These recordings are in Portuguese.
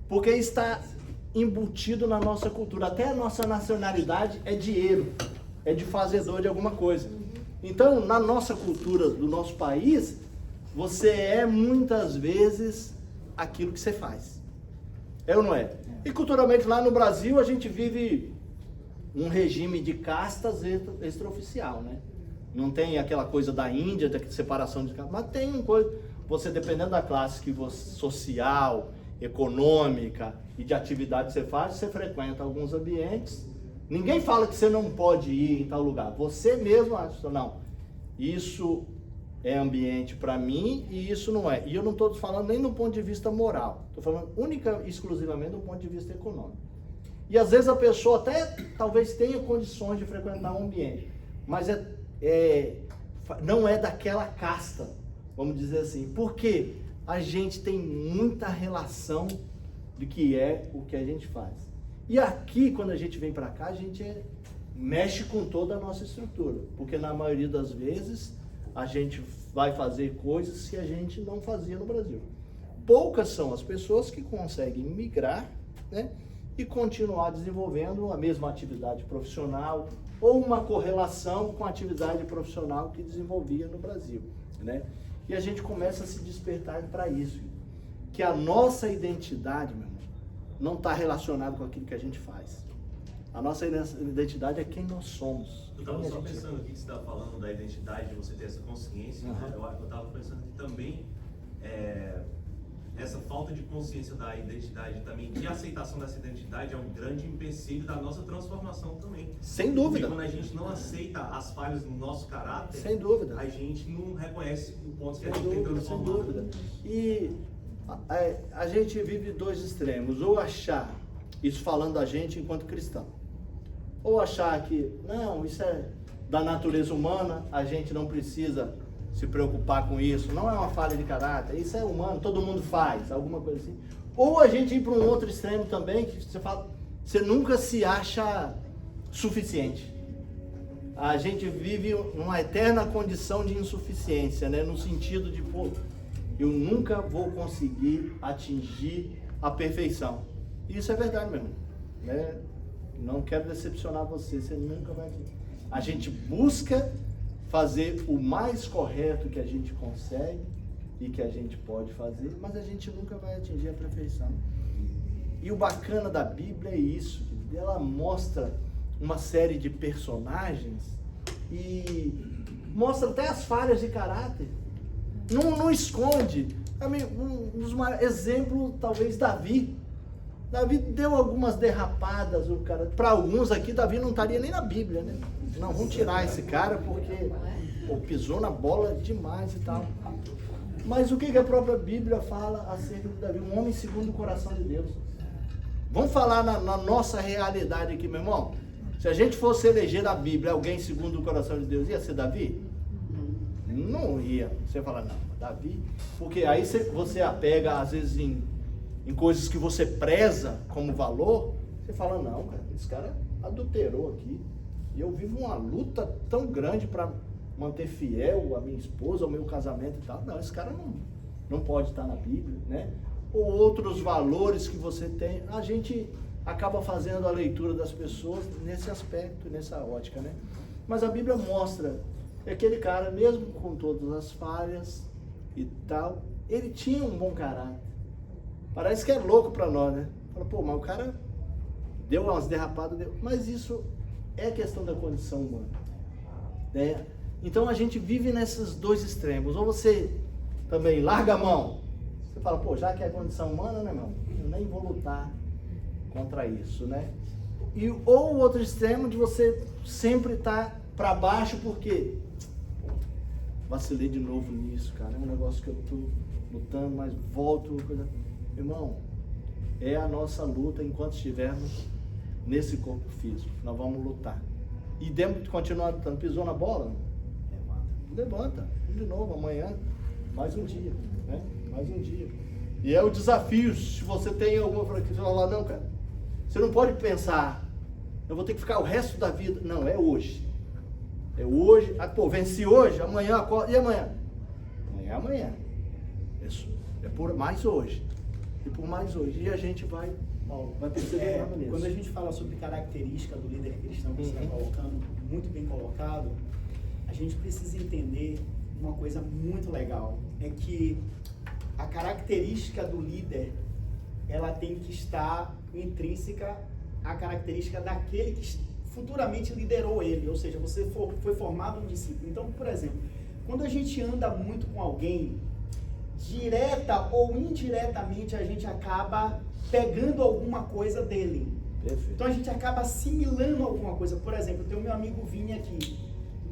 Porque está embutido na nossa cultura. Até a nossa nacionalidade é dinheiro, é de fazedor de alguma coisa. Então, na nossa cultura do nosso país, você é muitas vezes aquilo que você faz. É ou não é? E culturalmente lá no Brasil a gente vive um regime de castas extraoficial, né? Não tem aquela coisa da Índia, da separação de castas, mas tem uma coisa, você dependendo da classe que você, social, econômica e de atividade que você faz, você frequenta alguns ambientes. Ninguém fala que você não pode ir em tal lugar. Você mesmo acha, não, isso é ambiente para mim e isso não é. E eu não estou falando nem do ponto de vista moral. Estou falando única e exclusivamente do ponto de vista econômico. E às vezes a pessoa até talvez tenha condições de frequentar um ambiente, mas não é daquela casta, vamos dizer assim. Porque a gente tem muita relação do que é o que a gente faz. E aqui, quando a gente vem para cá, a gente mexe com toda a nossa estrutura. Porque na maioria das vezes, a gente vai fazer coisas que a gente não fazia no Brasil. Poucas são as pessoas que conseguem migrar, né, e continuar desenvolvendo a mesma atividade profissional ou uma correlação com a atividade profissional que desenvolvia no Brasil, né? E a gente começa a se despertar para isso, que a nossa identidade, meu irmão, não está relacionada com aquilo que a gente faz. A nossa identidade é quem nós somos. Eu estava só pensando aqui que você estava falando da identidade, de você ter essa consciência, né? Eu estava pensando que também essa falta de consciência da identidade também, de aceitação dessa identidade é um grande empecilho da nossa transformação também. Sem dúvida. Porque quando a gente não aceita as falhas do nosso caráter, sem dúvida, a gente não reconhece o ponto que a gente tem tem transformar. Sem dúvida. E a gente vive dois extremos, ou achar, isso falando da gente enquanto cristão, ou achar que, não, isso é da natureza humana, a gente não precisa se preocupar com isso, não é uma falha de caráter, isso é humano, todo mundo faz, alguma coisa assim. Ou a gente ir para um outro extremo também, que você fala, você nunca se acha suficiente. A gente vive uma eterna condição de insuficiência, né? No sentido de, pô, eu nunca vou conseguir atingir a perfeição. E isso é verdade mesmo, né? Não quero decepcionar você, você nunca vai atingir. A gente busca fazer o mais correto que a gente consegue e que a gente pode fazer, mas a gente nunca vai atingir a perfeição. E o bacana da Bíblia é isso, ela mostra uma série de personagens e mostra até as falhas de caráter. Não esconde. Um dos maiores exemplos, talvez, Davi. Davi deu algumas derrapadas, para alguns aqui, Davi não estaria nem na Bíblia, né? Não, vamos tirar esse cara porque pisou na bola demais e tal. Mas o que a própria Bíblia fala acerca de Davi? Um homem segundo o coração de Deus. Vamos falar na nossa realidade aqui, meu irmão? Se a gente fosse eleger na Bíblia alguém segundo o coração de Deus, ia ser Davi? Não ia. Você fala, não, Davi... Porque aí você apega, às vezes, em coisas que você preza como valor, você fala, não, cara, esse cara adulterou aqui. E eu vivo uma luta tão grande para manter fiel a minha esposa, ao meu casamento e tal. Não, esse cara não pode estar na Bíblia, né? Ou outros valores que você tem. A gente acaba fazendo a leitura das pessoas nesse aspecto, nessa ótica, né? Mas a Bíblia mostra que aquele cara, mesmo com todas as falhas e tal, ele tinha um bom caráter. Parece que é louco para nós, né? Fala, pô, mas o cara deu umas derrapadas, mas isso é questão da condição humana, né? Então a gente vive nesses dois extremos. Ou você também larga a mão, você fala, pô, já que é condição humana, né, meu? Eu nem vou lutar contra isso, né? Ou o outro extremo de você sempre estar para baixo, porque vacilei de novo nisso, cara. É um negócio que eu tô lutando, mas volto. Irmão, é a nossa luta enquanto estivermos nesse corpo físico. Nós vamos lutar. E temos de continuar lutando. Pisou na bola? Levanta. De novo, amanhã, mais um dia, né? Mais um dia. E é o desafio. Se você tem alguma fraqueza, você vai falar, não, cara. Você não pode pensar, eu vou ter que ficar o resto da vida. Não, é hoje. É hoje. Ah, pô, venci hoje, amanhã acorda. E amanhã? Amanhã é amanhã. Isso. É por mais hoje. e por mais hoje. E a gente vai perceber nisso. Quando a gente fala sobre característica do líder cristão que você está colocando, muito bem colocado, a gente precisa entender uma coisa muito legal, é que a característica do líder, ela tem que estar intrínseca à característica daquele que futuramente liderou ele, ou seja, você foi formado um discípulo. Então, por exemplo, quando a gente anda muito com alguém, direta ou indiretamente a gente acaba pegando alguma coisa dele. Perfeito. Então a gente acaba assimilando alguma coisa. Por exemplo, tem o meu amigo Vini aqui.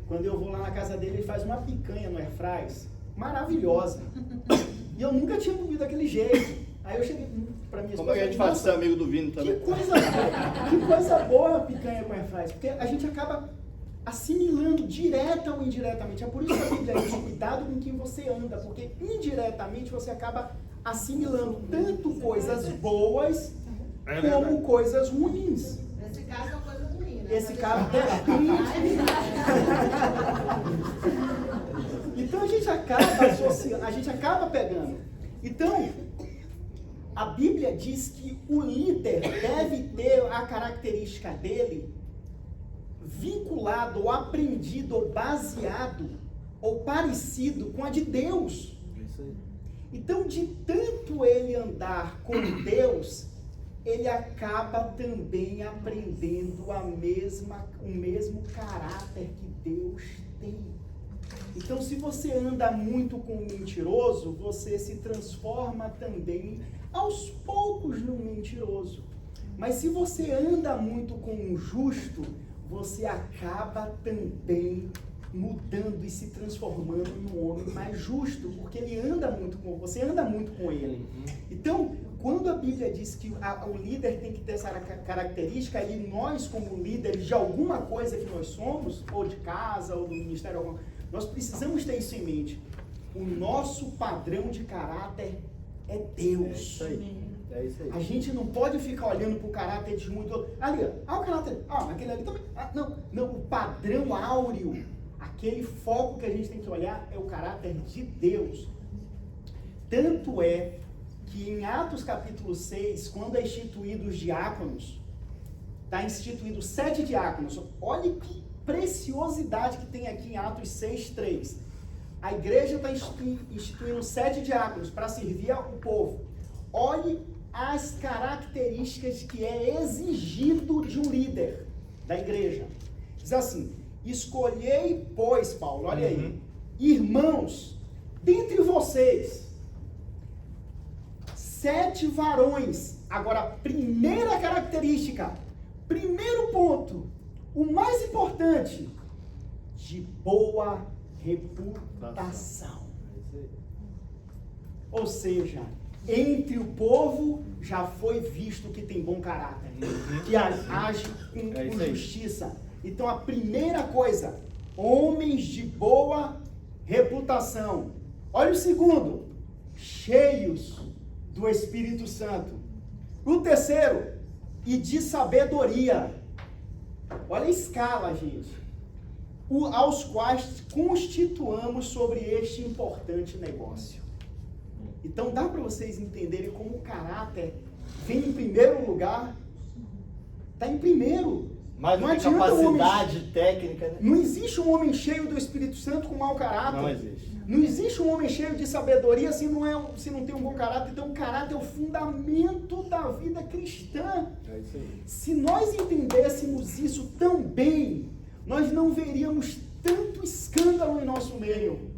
Quando eu vou lá na casa dele, ele faz uma picanha no airfryer maravilhosa. E eu nunca tinha comido daquele jeito. Aí eu cheguei pra minha esposa. Como é que a gente faz ser amigo do Vini também? Que coisa boa a picanha com airfryer. Porque a gente acaba assimilando direta ou indiretamente. É por isso que a Bíblia diz: cuidado com quem você anda, porque indiretamente você acaba assimilando tanto coisas boas como coisas ruins. Nesse caso é uma coisa ruim, né? Esse caso Então a gente acaba associando, a gente acaba pegando. Então, a Bíblia diz que o líder deve ter a característica dele vinculado, ou aprendido, ou baseado, ou parecido com a de Deus. Então, de tanto ele andar com Deus, ele acaba também aprendendo o mesmo caráter que Deus tem. Então, se você anda muito com um mentiroso, você se transforma também, aos poucos, num mentiroso. Mas se você anda muito com um justo, você acaba também mudando e se transformando num homem mais justo, porque ele anda muito com você, anda muito com ele. Então, quando a Bíblia diz que o líder tem que ter essa característica, e nós, como líderes de alguma coisa que nós somos, ou de casa, ou do ministério, nós precisamos ter isso em mente. O nosso padrão de caráter é Deus. É isso aí. É isso aí. A gente não pode ficar olhando para o caráter de um e do outro. Ali, o caráter. Aquele ali também. Não, o padrão áureo, aquele foco que a gente tem que olhar é o caráter de Deus. Tanto é que em Atos capítulo 6, quando é instituído os diáconos, está instituído 7 diáconos. Olha que preciosidade que tem aqui em Atos 6:3. A igreja está instituindo 7 diáconos para servir ao povo. Olhe as características que é exigido de um líder da igreja. Diz assim: escolhei, pois, Paulo, olha aí, irmãos, dentre vocês, 7 varões. Agora, primeira característica, primeiro ponto, o mais importante, de boa reputação. Ou seja, entre o povo já foi visto que tem bom caráter, que age com justiça. Então a primeira coisa, homens de boa reputação. Olha o segundo, cheios do Espírito Santo. O terceiro, e de sabedoria. Olha a escala, gente. Aos quais constituamos sobre este importante negócio. Então dá para vocês entenderem como o caráter vem em primeiro lugar. Está em primeiro. Mas não adianta capacidade técnica, né? Não existe um homem cheio do Espírito Santo com mau caráter. Não existe. Não existe um homem cheio de sabedoria se não tem um bom caráter. Então o caráter é o fundamento da vida cristã. É isso aí. Se nós entendêssemos isso tão bem, nós não veríamos tanto escândalo em nosso meio.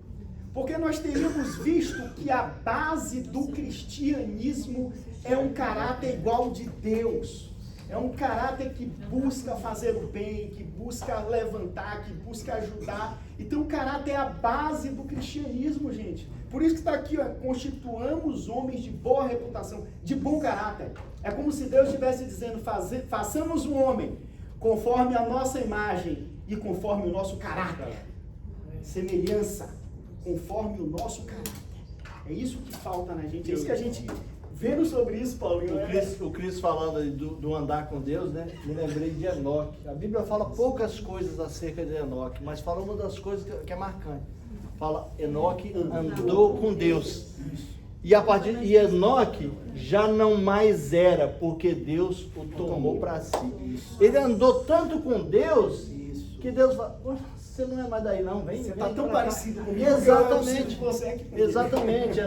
Porque nós teríamos visto que a base do cristianismo é um caráter igual de Deus. É um caráter que busca fazer o bem, que busca levantar, que busca ajudar. Então o caráter é a base do cristianismo, gente. Por isso que está aqui, constituamos homens de boa reputação, de bom caráter. É como se Deus estivesse dizendo, façamos um homem conforme a nossa imagem e conforme o noso caráter. Semelhança, conforme o nosso caráter. É isso que falta na gente, é isso que a gente... Vendo sobre isso, Paulinho. O Cris falando do andar com Deus, né? Me lembrei de Enoque. A Bíblia fala poucas coisas acerca de Enoque, mas fala uma das coisas que é marcante. Fala, Enoque andou com Deus. E a partir e Enoque já não mais era, porque Deus o tomou para si. Ele andou tanto com Deus que Deus falou: você não é mais daí não, vem. Você está vem tão pra cá." parecido comigo. Exatamente. Que você é que Exatamente.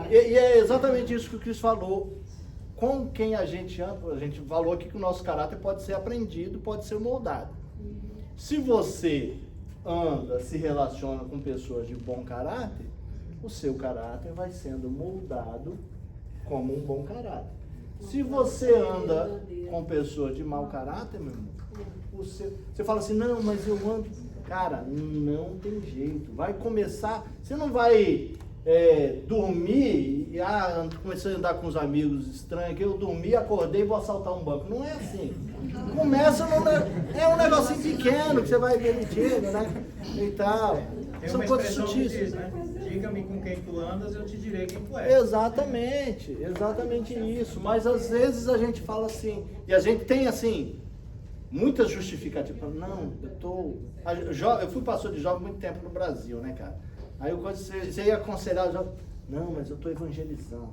E é exatamente isso que o Cristo falou. Com quem a gente anda, a gente falou aqui que o nosso caráter pode ser aprendido, pode ser moldado. Se você anda, se relaciona com pessoas de bom caráter, o seu caráter vai sendo moldado como um bom caráter. Se você anda com pessoas de mau caráter, meu irmão, você fala assim: não, mas eu ando. Cara, não tem jeito. Vai começar, você não vai dormir e comecei a andar com os amigos estranhos, que eu dormi, acordei e vou assaltar um banco. Não é assim. Começa é um negocinho pequeno que você vai permitindo, né? E tal. Tem São uma coisas expressão que sutis. diz, né? Diga-me com quem tu andas, eu te direi quem tu és. Exatamente isso. Mas às vezes a gente fala assim, e a gente tem assim, muitas justificativas. Não, eu fui pastor de jovem muito tempo no Brasil, né, cara? Aí você ia aconselhar o jovem: não, mas eu estou evangelizando.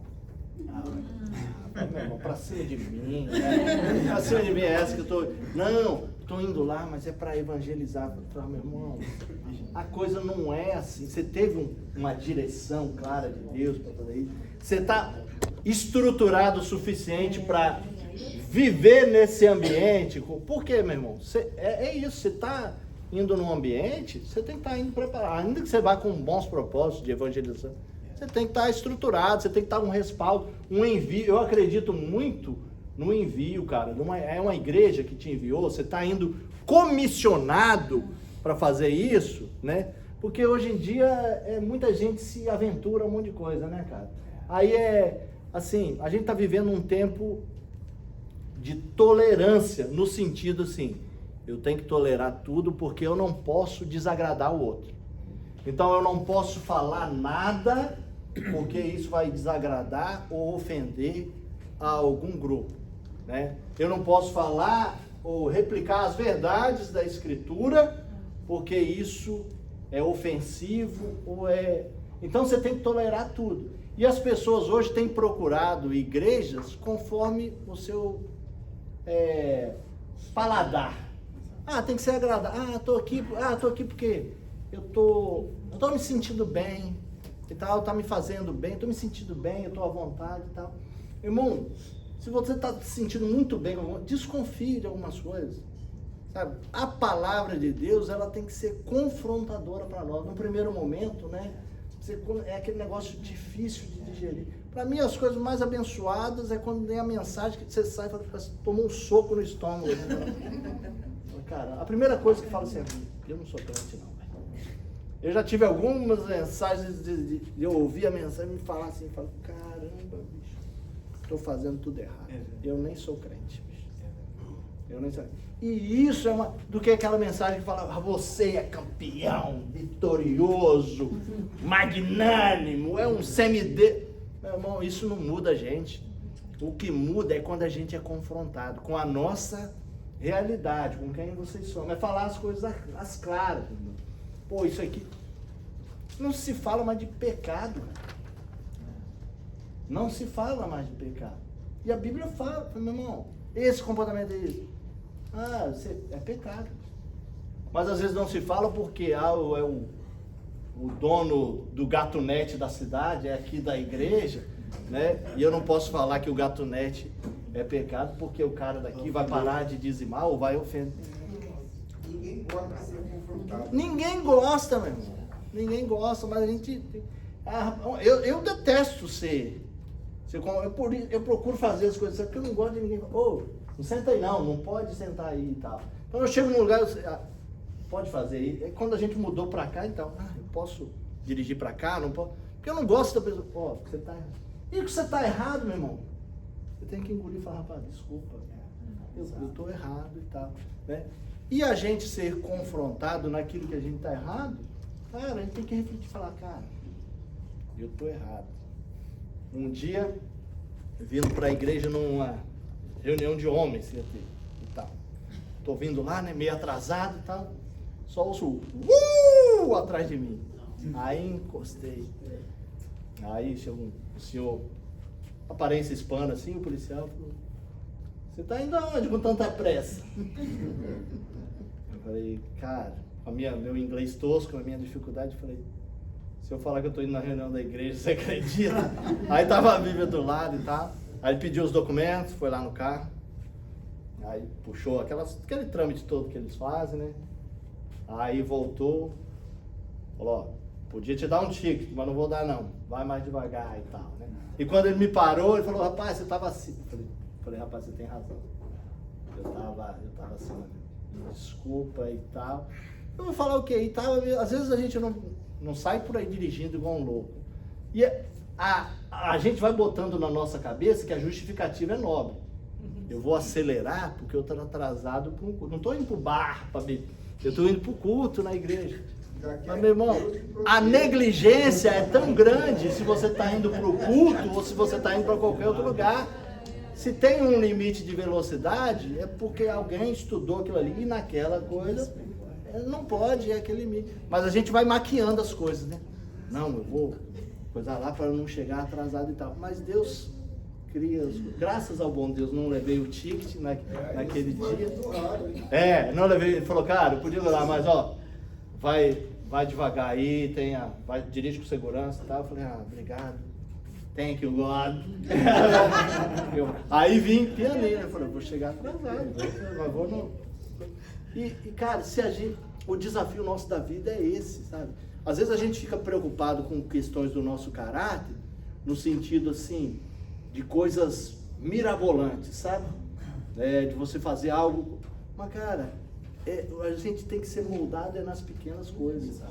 Meu irmão, pra cima de mim, né? Pra cima de mim é essa que eu estou. Não, estou indo lá, mas é para evangelizar. Meu irmão, a coisa não é assim. Você teve uma direção clara de Deus para fazer isso. Você está estruturado o suficiente para viver nesse ambiente. Por quê, meu irmão? É isso, você está indo num ambiente, você tem que estar indo preparado. Ainda que você vá com bons propósitos de evangelização, você tem que estar estruturado, você tem que estar com um respaldo, um envio. Eu acredito muito no envio, cara. É uma igreja que te enviou, você está indo comissionado para fazer isso, né? Porque hoje em dia muita gente se aventura um monte de coisa, né, cara? Aí assim, a gente está vivendo um tempo de tolerância, no sentido assim, eu tenho que tolerar tudo porque eu não posso desagradar o outro. Então eu não posso falar nada porque isso vai desagradar ou ofender a algum grupo, né? Eu não posso falar ou replicar as verdades da Escritura porque isso é ofensivo ou é... Então você tem que tolerar tudo. E as pessoas hoje têm procurado igrejas conforme o seu paladar. Tem que ser agradável. Tô aqui porque eu tô me sentindo bem e tal, tá me fazendo bem, tô me sentindo bem, eu tô à vontade e tal. Irmão, se você tá se sentindo muito bem, desconfie de algumas coisas, sabe? A palavra de Deus, ela tem que ser confrontadora para nós. No primeiro momento, né? É aquele negócio difícil de digerir. Para mim, as coisas mais abençoadas é quando tem a mensagem que você sai e fala: tomou um soco no estômago. Cara, a primeira coisa que fala assim: eu não sou crente não. Eu já tive algumas mensagens de eu ouvir a mensagem e me falar assim, caramba, bicho, estou fazendo tudo errado. Eu nem sou crente, bicho. Eu nem sou. E isso é do que aquela mensagem que fala: você é campeão, vitorioso, magnânimo, é um semideus. Meu irmão, isso não muda a gente. O que muda é quando a gente é confrontado com a nossa realidade, com quem vocês são. É falar as coisas as claras. Pô, isso aqui não se fala mais de pecado. Não se fala mais de pecado. E a Bíblia fala, meu irmão, esse comportamento aí, é pecado. Mas às vezes não se fala porque o dono do gatunete da cidade é aqui da igreja, né? E eu não posso falar que o gatunete é pecado porque o cara daqui vai parar de dizimar ou vai ofender. Ninguém gosta de ser confrontado. Ninguém gosta, meu irmão. Ninguém gosta, mas a gente... Eu detesto ser... Eu procuro fazer as coisas, porque eu não gosto de ninguém... Não senta aí não pode sentar aí e tal. Então eu chego num lugar, pode fazer aí. Quando a gente mudou pra cá, então, eu posso dirigir pra cá, não posso... Porque eu não gosto da pessoa... você tá errado. E que você tá errado, meu irmão? Você tem que engolir e falar: rapaz, desculpa, eu tô errado e tal, né? E a gente ser confrontado naquilo que a gente está errado, cara, a gente tem que refletir e falar: cara, eu estou errado. Um dia, vindo para a igreja numa reunião de homens, e tal. Estou vindo lá, né, meio atrasado e tal, só ouço atrás de mim. Aí encostei. Aí chegou um senhor, aparência hispana assim, o policial falou, você tá indo aonde com tanta pressa? Eu falei, cara, com meu inglês tosco, a minha dificuldade, eu falei, se eu falar que eu tô indo na reunião da igreja, você acredita? Aí tava a Bíblia do lado e tal. Aí ele pediu os documentos, foi lá no carro. Aí puxou aquele trâmite todo que eles fazem, né? Aí voltou, falou, ó, podia te dar um ticket, mas não vou dar não. Vai mais devagar e tal, né? E quando ele me parou, ele falou, rapaz, você tava assim. Eu falei, rapaz, você tem razão. Eu tava assim, desculpa e tal. Eu vou falar o quê? E tal, às vezes a gente não sai por aí dirigindo igual um louco. E a gente vai botando na nossa cabeça que a justificativa é nobre. Eu vou acelerar porque eu estou atrasado para um culto. Não estou indo para o bar para beber. Eu estou indo para o culto na igreja. Mas, meu irmão, a negligência é tão grande se você está indo para o culto ou se você está indo para qualquer outro lugar. Se tem um limite de velocidade, é porque alguém estudou aquilo ali e naquela coisa não pode, é aquele limite. Mas a gente vai maquiando as coisas, né? Não, eu vou coisar lá para não chegar atrasado e tal. Mas Deus cria, graças ao bom Deus, não levei o ticket naquele dia. Não levei, ele falou, cara, eu podia ir lá, mas ó, vai devagar aí, dirige com segurança e tal. Eu falei, obrigado. Thank you, God. Aí vim pianeiro, eu falei, vou chegar atrasado, mas vou não. E cara, o desafio nosso da vida é esse, sabe? Às vezes a gente fica preocupado com questões do nosso caráter, no sentido assim, de coisas mirabolantes, sabe? De você fazer algo, mas cara, a gente tem que ser moldado nas pequenas coisas.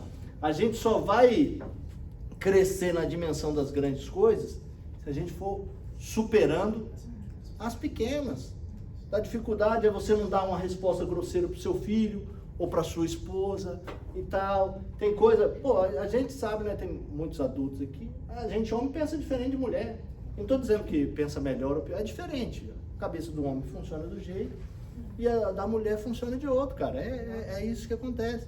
A gente só vai crescer na dimensão das grandes coisas se a gente for superando as pequenas. A dificuldade é você não dar uma resposta grosseira para o seu filho ou para sua esposa e tal. Tem coisa, a gente sabe, né? Tem muitos adultos aqui, a gente homem pensa diferente de mulher. Não estou dizendo que pensa melhor ou pior, é diferente. A cabeça do homem funciona do jeito e a da mulher funciona de outro, cara. É isso que acontece.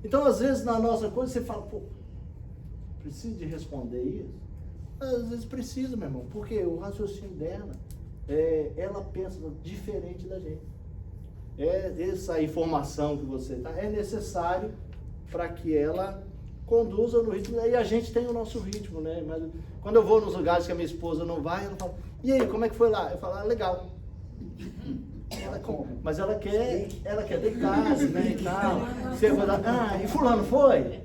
Então, às vezes, na nossa coisa, você fala, preciso de responder isso? Às vezes precisa, meu irmão, porque o raciocínio dela, ela pensa diferente da gente. Essa informação que você está, é necessário para que ela conduza no ritmo, e a gente tem o nosso ritmo, né? Mas quando eu vou nos lugares que a minha esposa não vai, ela fala, e aí, como é que foi lá? Eu falo, legal. Mas ela quer deitar, né, e tal. Você vai dar, e fulano foi?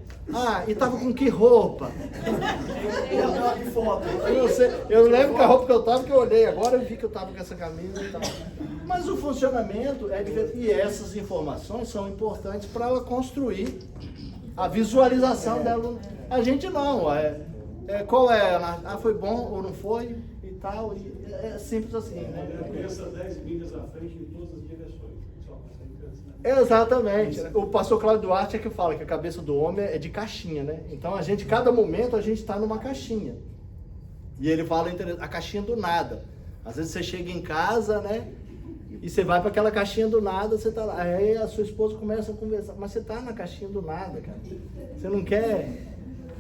E tava com que roupa? Eu lembro que a roupa que eu tava, que eu olhei agora, eu vi que eu tava com essa camisa e tal. Mas o funcionamento é diferente, e essas informações são importantes para ela construir a visualização dela. A gente não, qual é? Foi bom ou não foi? E tal, e é simples assim, né? Eu conheço 10 milhas à frente em todas as direções. Exatamente. O pastor Cláudio Duarte é que fala que a cabeça do homem é de caixinha, né? Então, cada momento a gente está numa caixinha. E ele fala a caixinha do nada. Às vezes você chega em casa, né? E você vai para aquela caixinha do nada, você tá lá. Aí a sua esposa começa a conversar. Mas você tá na caixinha do nada, cara. Você não quer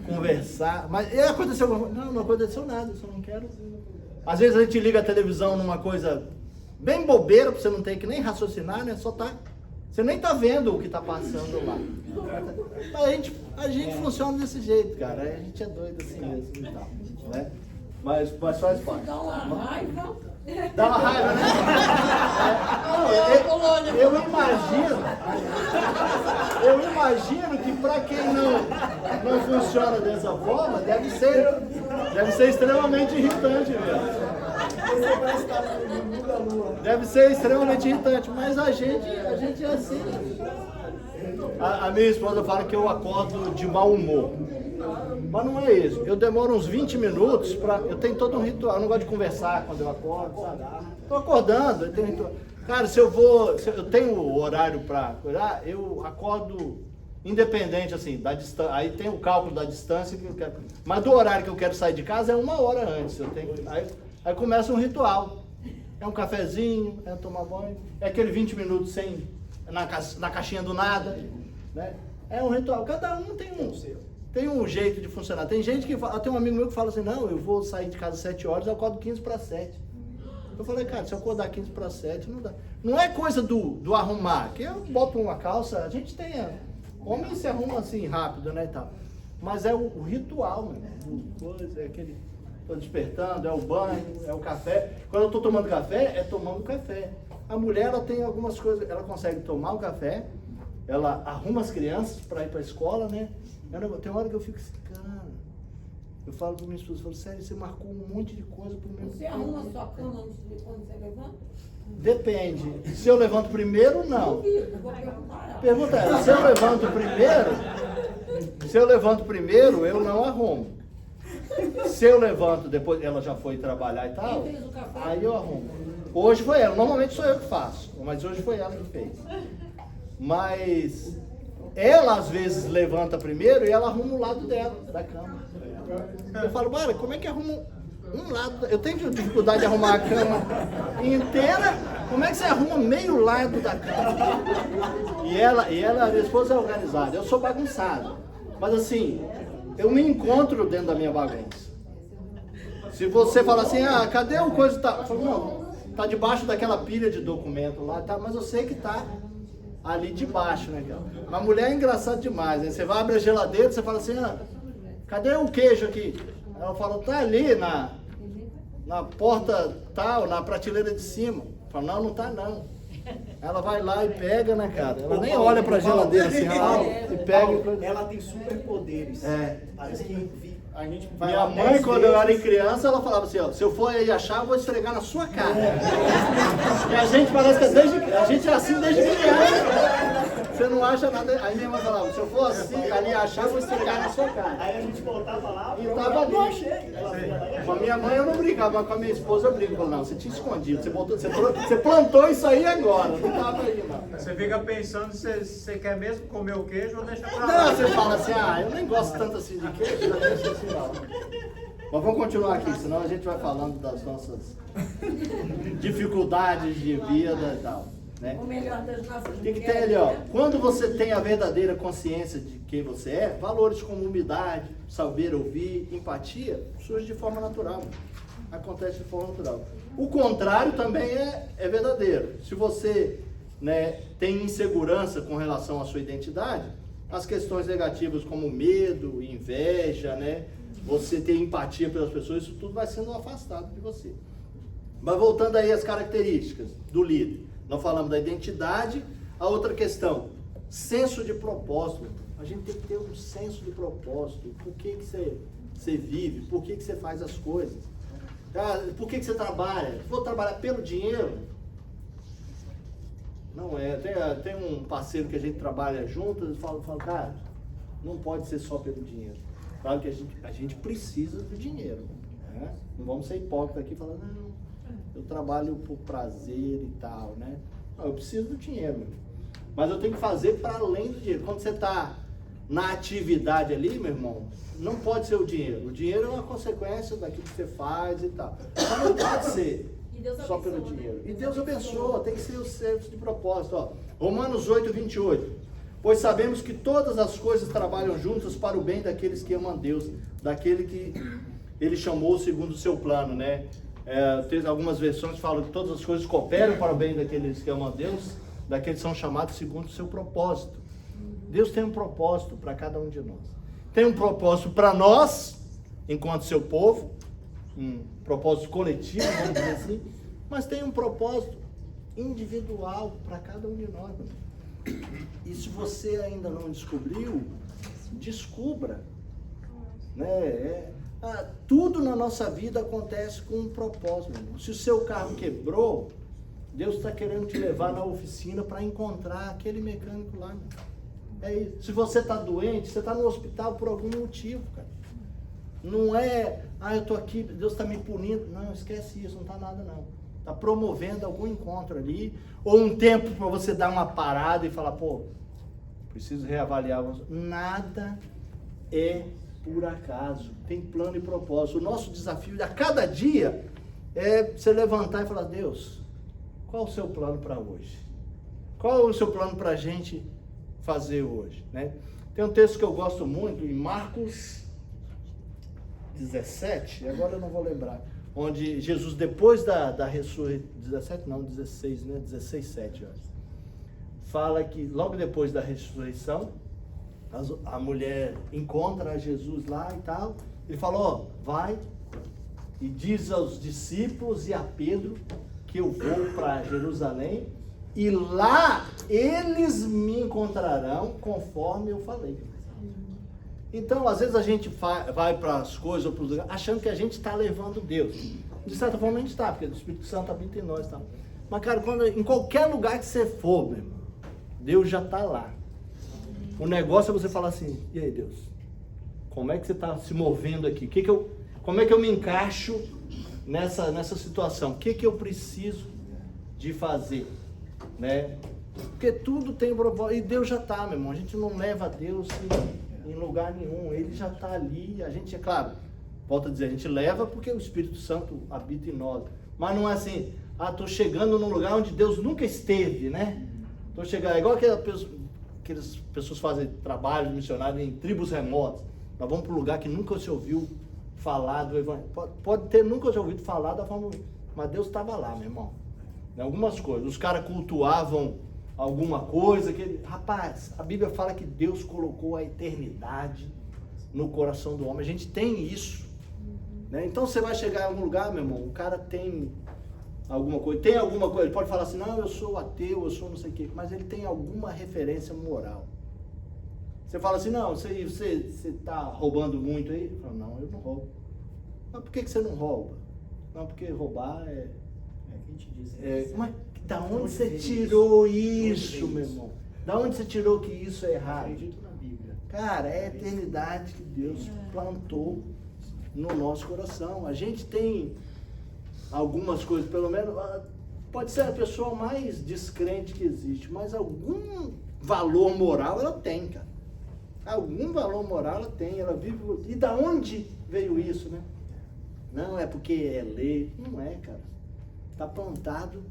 conversar. Mas aconteceu alguma coisa? Não aconteceu nada, eu só não quero. Às vezes a gente liga a televisão numa coisa bem bobeira, pra você não ter que nem raciocinar, né? Você nem tá vendo o que tá passando lá. A gente funciona desse jeito, cara. A gente é doido assim mesmo e tal, né? Mas faz parte. Dá uma raiva. Dá uma raiva, né? Eu imagino que para quem não funciona dessa forma, deve ser extremamente irritante mesmo. Deve ser extremamente irritante, mas a gente é assim. A minha esposa fala que eu acordo de mau humor. Mas não é isso. Eu demoro uns 20 minutos eu tenho todo um ritual. Eu não gosto de conversar quando eu acordo, sabe? Tô acordando, eu tenho ritual. Cara, se eu tenho horário para cuidar, eu acordo independente, assim, da distância. Aí tem o cálculo da distância que eu quero. Mas do horário que eu quero sair de casa é 1 hora antes. Aí começa um ritual. É um cafezinho, é tomar banho, é aquele 20 minutos na caixinha do nada, né? É um ritual. Cada um tem tem um jeito de funcionar. Tem gente que fala, tem um amigo meu que fala assim, não, eu vou sair de casa às 7 horas, eu acordo 15 para 7. Eu falei, cara, se eu acordar 15 para 7, não dá. Não é coisa do arrumar, que eu boto uma calça, a gente tem, homem se arruma assim rápido, né, e tal. Mas é o ritual, é aquele, tô despertando, é o banho, é o café. Quando eu tô tomando café, é tomando café. A mulher, ela tem algumas coisas, ela consegue tomar o café, ela arruma as crianças para ir para a escola, né? Tem hora que eu fico assim, cara, eu falo para minha esposa, eu falo, sério, você marcou um monte de coisa pro meu Você arruma a sua cama antes de quando você levanta? Depende. Se eu levanto primeiro, não. Eu vou perguntar ela. Pergunta ela, se eu levanto primeiro, eu não arrumo. Se eu levanto depois, ela já foi trabalhar e tal, Quem fez o café? aí eu arrumo. Hoje foi ela, normalmente sou eu que faço, mas hoje foi ela que fez. Mas ela às vezes levanta primeiro e ela arruma o lado dela, da cama. Eu falo, Mara, como é que arruma um lado? Eu tenho dificuldade de arrumar a cama inteira, como é que você arruma meio lado da cama? E ela, minha esposa é organizada, eu sou bagunçado. Mas assim, eu me encontro dentro da minha bagunça. Se você fala assim, cadê o coisa? Eu falo, não, tá debaixo daquela pilha de documento lá, tá, mas eu sei que tá ali debaixo, né, cara? Uma mulher é engraçado demais, né? Você vai abrir a geladeira, você fala assim, cadê o queijo aqui? Ela fala, tá ali na porta tal, na prateleira de cima. Eu falo, não tá não. Ela vai lá e pega, né, cara? Ela nem olha pra geladeira assim, e pega. Ela tem superpoderes. Parece que a gente vai Minha lá mãe, 10 quando eu era vezes. criança, ela falava assim, se eu for aí achar, eu vou esfregar na sua cara. E a gente parece que a gente é assim desde criança. Você não acha nada. Aí minha mãe falava, se eu for assim, ali achar, eu vou esfregar na sua cara. Aí a gente voltava lá, E tava ali. Com a minha mãe eu não brigava, mas com a minha esposa eu brigo. Eu falava, não, você tinha escondido, você plantou isso aí agora, não tava aí não. Você fica pensando se você quer mesmo comer o queijo ou deixa pra Não, lá. você fala assim, eu nem gosto tanto assim de queijo, já deixa assim não. Mas vamos continuar aqui, senão a gente vai falando das nossas dificuldades de vida e tal, né? O melhor das nossas O que tem ali, ó? Quando você tem a verdadeira consciência de quem você é, valores como humildade, saber ouvir, empatia, surge de forma natural. Acontece de forma natural. O contrário também é verdadeiro. Se você, né, tem insegurança com relação à sua identidade, as questões negativas como medo, inveja, né, você ter empatia pelas pessoas, isso tudo vai sendo afastado de você. Mas voltando aí às características do líder. Nós falamos da identidade, a outra questão, senso de propósito. A gente tem que ter um senso de propósito. Por que você vive? Por que você faz as coisas? Por que você trabalha? Vou trabalhar pelo dinheiro? Não é. Tem um parceiro que a gente trabalha junto, ele fala, cara, não pode ser só pelo dinheiro. Claro que a gente precisa do dinheiro. Né? Não vamos ser hipócritas aqui falando, não, eu trabalho por prazer e tal, né? Não, eu preciso do dinheiro, meu. Mas eu tenho que fazer para além do dinheiro. Quando você está na atividade ali, meu irmão, não pode ser o dinheiro. O dinheiro é uma consequência daquilo que você faz e tal. Mas não pode ser só pelo dinheiro. E Deus abençoa, tem que ser o senso de propósito. Ó. Romanos 8, 28. Pois sabemos que todas as coisas trabalham juntas para o bem daqueles que amam a Deus, daquele que Ele chamou segundo o seu plano, né? Tem algumas versões que falam que todas as coisas cooperam para o bem daqueles que amam a Deus, daqueles que são chamados segundo o seu propósito. Deus tem um propósito para cada um de nós. Tem um propósito para nós, enquanto seu povo, um propósito coletivo, vamos dizer assim, mas tem um propósito individual para cada um de nós. E se você ainda não descobriu, descubra. Né? Tudo na nossa vida acontece com um propósito. Irmão. Se o seu carro quebrou, Deus está querendo te levar na oficina para encontrar aquele mecânico lá. Irmão. É isso. Se você está doente, você está no hospital por algum motivo, cara. Não é, eu estou aqui, Deus está me punindo. Não, esquece isso, não está nada não. Está promovendo algum encontro ali, ou um tempo para você dar uma parada e falar, preciso reavaliar. Nada é por acaso, tem plano e propósito. O nosso desafio a cada dia é você levantar e falar, Deus, qual o seu plano para hoje? Qual é o seu plano para a gente fazer hoje? Né? Tem um texto que eu gosto muito, em Marcos 17, agora eu não vou lembrar, onde Jesus, depois da ressurreição, 17 não, 16, né? 16, 7, fala que logo depois da ressurreição, a mulher encontra Jesus lá e tal, ele falou, vai e diz aos discípulos e a Pedro que eu vou para Jerusalém e lá eles me encontrarão conforme eu falei. Então, às vezes a gente vai para as coisas ou para os lugares achando que a gente está levando Deus. De certa forma a gente está, porque o Espírito Santo habita em nós. Tá? Mas, cara, em qualquer lugar que você for, meu irmão, Deus já está lá. O negócio é você falar assim, e aí, Deus? Como é que você está se movendo aqui? Como é que eu me encaixo nessa situação? O que eu preciso de fazer? Né? Porque tudo tem propósito. E Deus já está, meu irmão. A gente não leva Deus em lugar nenhum. Ele já está ali. A gente, é claro, volto a dizer, a gente leva porque o Espírito Santo habita em nós. Mas não é assim, estou chegando num lugar onde Deus nunca esteve, né? Estou chegando, é igual aquelas pessoas fazem trabalho missionário em tribos remotas. Nós vamos para um lugar que nunca se ouviu falar do Evangelho. Pode ter nunca se ouvido falar da forma, mas Deus estava lá, meu irmão. Algumas coisas. Os caras cultuavam alguma coisa rapaz, a Bíblia fala que Deus colocou a eternidade no coração do homem. A gente tem isso, né? Então você vai chegar em algum lugar, meu irmão, o cara tem alguma coisa, ele pode falar assim, não, eu sou ateu, eu sou não sei o quê, mas ele tem alguma referência moral. Você fala assim, não, você está roubando muito aí? Eu falo, não, eu não roubo. Mas por que você não rouba? Não, porque roubar quem te disse? Mas da onde você tirou isso, meu irmão? Da onde você tirou que isso é errado? Acredito na Bíblia. Cara, é a eternidade que Deus plantou no nosso coração. A gente tem algumas coisas, pelo menos, pode ser a pessoa mais descrente que existe, mas algum valor moral ela tem, cara. Algum valor moral ela tem, ela vive. E da onde veio isso, né? Não é porque é lei, não é, cara. Está plantado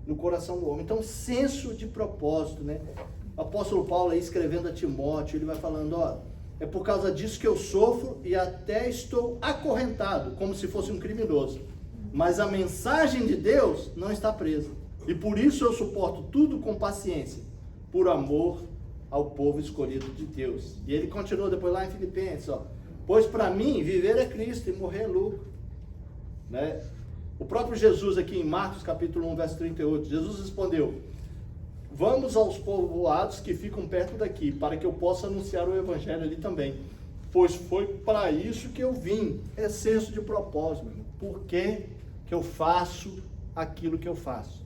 no coração do homem. Então, senso de propósito, né? O apóstolo Paulo aí escrevendo a Timóteo, ele vai falando, é por causa disso que eu sofro e até estou acorrentado, como se fosse um criminoso. Mas a mensagem de Deus não está presa. E por isso eu suporto tudo com paciência, por amor ao povo escolhido de Deus. E ele continua depois lá em Filipenses, pois para mim viver é Cristo e morrer é lucro, né? O próprio Jesus aqui em Marcos capítulo 1, verso 38, Jesus respondeu, vamos aos povoados que ficam perto daqui, para que eu possa anunciar o evangelho ali também, pois foi para isso que eu vim. É senso de propósito, meu irmão. Por que eu faço aquilo que eu faço?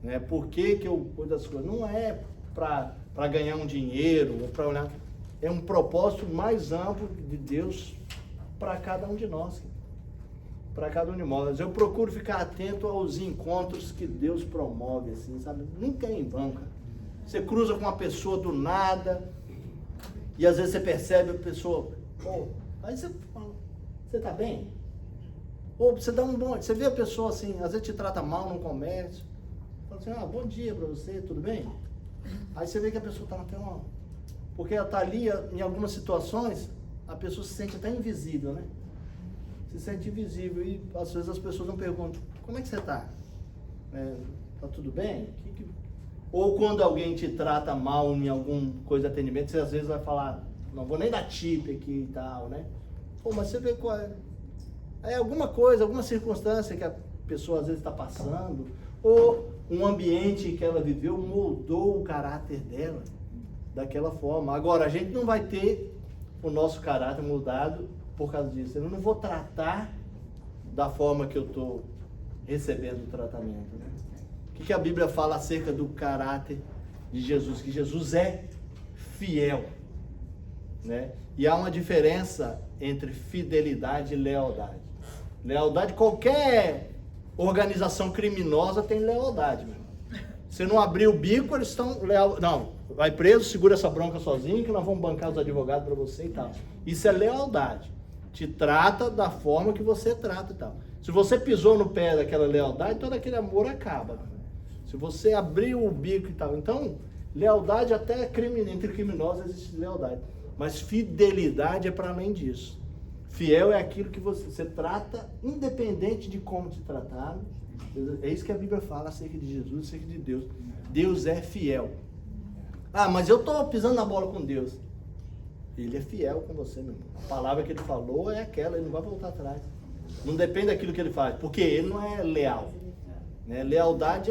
Né? Por que eu cuido das coisas? Não é para ganhar um dinheiro, ou para olhar. É um propósito mais amplo de Deus para cada um de nós. Para cada um de nós. Eu procuro ficar atento aos encontros que Deus promove, assim, sabe? Nunca é em vão, cara. Você cruza com uma pessoa do nada, e às vezes você percebe a pessoa, aí você fala, você tá bem? Ou você dá você vê a pessoa assim, às vezes te trata mal no comércio, fala assim, bom dia pra você, tudo bem? Aí você vê que a pessoa tá até porque ela tá ali, em algumas situações, a pessoa se sente até invisível, né? Se sente invisível e às vezes as pessoas não perguntam, como é que você está? Tá tudo bem? Ou quando alguém te trata mal em alguma coisa de atendimento, você às vezes vai falar, não vou nem dar tip aqui e tal, né? Mas você vê qual é? É alguma coisa, alguma circunstância que a pessoa às vezes está passando, ou um ambiente que ela viveu moldou o caráter dela daquela forma. Agora, a gente não vai ter o nosso caráter mudado por causa disso. Eu não vou tratar da forma que eu estou recebendo o tratamento, né? O que a Bíblia fala acerca do caráter de Jesus? Que Jesus é fiel, né? E há uma diferença entre fidelidade e lealdade. Lealdade, qualquer organização criminosa tem lealdade, meu irmão. Você não abrir o bico, eles estão leal. Não, vai preso, segura essa bronca sozinho, que nós vamos bancar os advogados para você e tal. Isso é lealdade. Te trata da forma que você trata e tal. Se você pisou no pé daquela lealdade, todo aquele amor acaba. Se você abrir o bico e tal. Então, Lealdade até entre criminosos existe lealdade. Mas fidelidade é para além disso. Fiel é aquilo que você trata, independente de como te trataram. É isso que a Bíblia fala acerca de Jesus, acerca de Deus. Deus é fiel. Ah, mas eu estou pisando na bola com Deus. Ele é fiel com você, meu irmão. A palavra que ele falou é aquela, ele não vai voltar atrás. Não depende daquilo que ele faz, porque ele não é leal. Né? Lealdade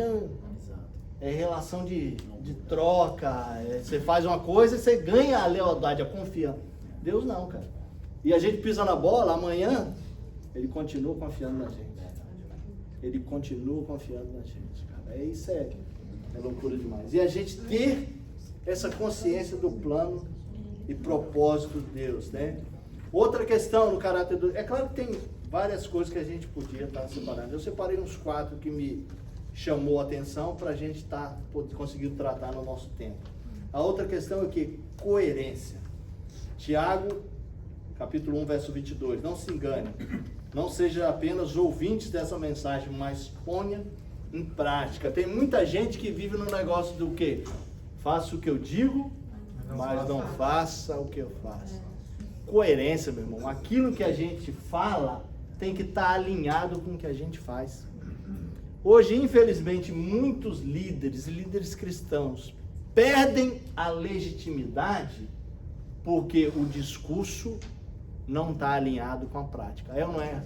é relação de troca. Você faz uma coisa e você ganha a lealdade, a confiança. Deus não, cara. E a gente pisa na bola, amanhã ele continua confiando na gente. Ele continua confiando na gente, cara. Isso é loucura demais. E a gente ter essa consciência do plano e propósito de Deus, né? Outra questão no caráter do... É claro que tem várias coisas que a gente podia estar separando. Eu separei uns 4 que me chamou a atenção para a gente estar conseguindo tratar no nosso tempo. A outra questão é que coerência. Tiago, capítulo 1, verso 22. Não se engane. Não seja apenas ouvintes dessa mensagem, mas ponha em prática. Tem muita gente que vive no negócio do quê? Faça o que eu digo, mas não faça o que eu faço. Coerência, meu irmão. Aquilo que a gente fala tem que estar alinhado com o que a gente faz. Hoje, infelizmente, muitos líderes cristãos, perdem a legitimidade porque o discurso não está alinhado com a prática. É ou não é?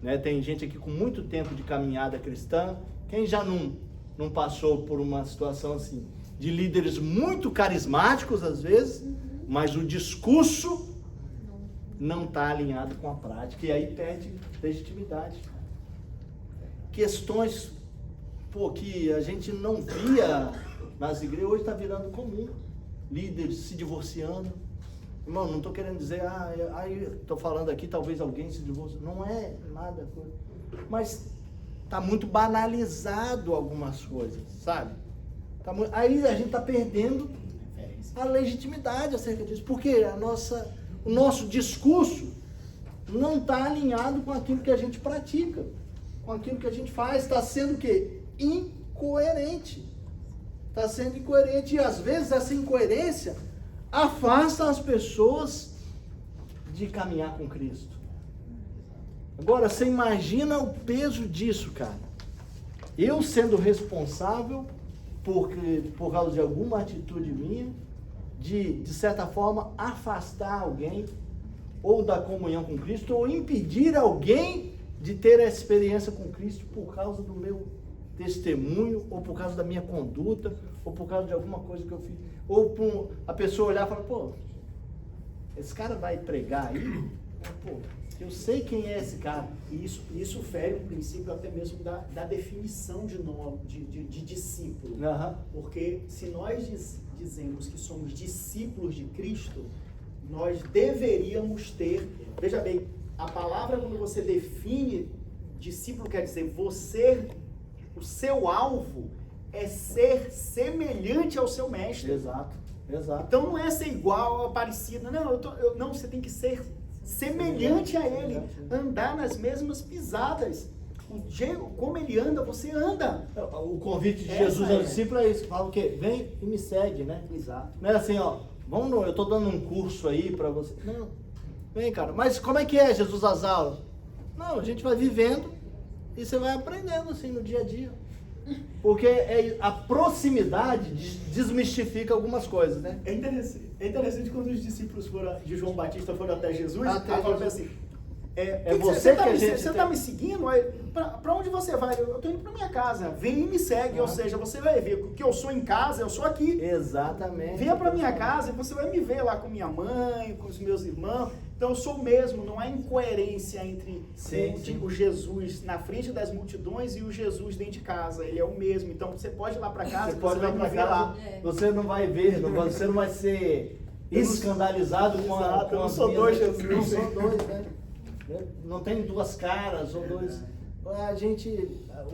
Né? Tem gente aqui com muito tempo de caminhada cristã. Quem já não passou por uma situação assim? De líderes muito carismáticos, às vezes, mas o discurso não está alinhado com a prática. E aí perde legitimidade. Questões que a gente não via nas igrejas, hoje está virando comum. Líderes se divorciando. Irmão, não estou querendo dizer, estou falando aqui, talvez alguém se divorcie. Não é nada. Mas está muito banalizado algumas coisas, sabe? Aí a gente está perdendo a legitimidade acerca disso. Porque o nosso discurso não está alinhado com aquilo que a gente pratica. Com aquilo que a gente faz. Está sendo o quê? Incoerente. Está sendo incoerente. E às vezes essa incoerência afasta as pessoas de caminhar com Cristo. Agora, você imagina o peso disso, cara. Eu sendo responsável por causa de alguma atitude minha, de certa forma, afastar alguém, ou da comunhão com Cristo, ou impedir alguém de ter a experiência com Cristo por causa do meu testemunho, ou por causa da minha conduta, ou por causa de alguma coisa que eu fiz. Ou a pessoa olhar e falar, pô, esse cara vai pregar aí? Pô, eu sei quem é esse cara. Isso fere o princípio até mesmo da definição de discípulo. Uhum. Porque se nós dizemos que somos discípulos de Cristo, nós deveríamos ter... Veja bem, a palavra, quando você define discípulo, quer dizer, o seu alvo é ser semelhante ao seu mestre. Exato. Então não é ser igual, parecido. Não, você tem que ser semelhante a ele. Andar nas mesmas pisadas. Como ele anda, você anda. O convite de Jesus ao discípulo é isso. Fala o quê? Vem e me segue, né? Exato. Não é assim, eu estou dando um curso aí para você. Não. Vem, cara. Mas como é que é, Jesus, as aulas? Não, a gente vai vivendo e você vai aprendendo assim no dia a dia. Porque a proximidade desmistifica algumas coisas, né? É interessante quando os discípulos de João Batista foram até Jesus, assim, você está me seguindo? Para onde você vai? Eu estou indo para minha casa. Vem e me segue. Ou seja, você vai ver que eu sou em casa, eu sou aqui. Exatamente. Venha para minha casa e você vai me ver lá com minha mãe, com os meus irmãos. Então eu sou o mesmo, não há incoerência entre o Jesus na frente das multidões e o Jesus dentro de casa. Ele é o mesmo. Então você pode ir lá para casa, você vai me ver lá. Você não vai ver, você não vai ser escandalizado com a... Eu não sou dois Jesus. Não sou dois, né? Não tem duas caras ou dois...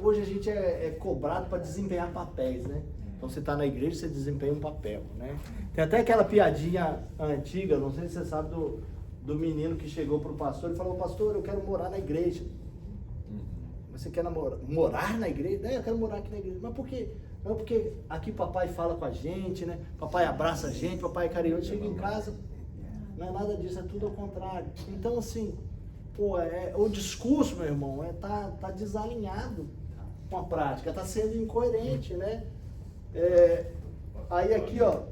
Hoje a gente é cobrado para desempenhar papéis, né? Então você está na igreja, você desempenha um papel, né? Tem até aquela piadinha antiga, não sei se você sabe, do menino que chegou para o pastor e falou, pastor, eu quero morar na igreja. você quer morar na igreja? Eu quero morar aqui na igreja. Mas por quê? Não, porque aqui papai fala com a gente, né? Papai abraça a gente, papai é carinhoso, chega em casa, não é nada disso, é tudo ao contrário. Então, assim, o discurso, meu irmão, tá desalinhado com a prática, tá sendo incoerente, né? Aí aqui, ó,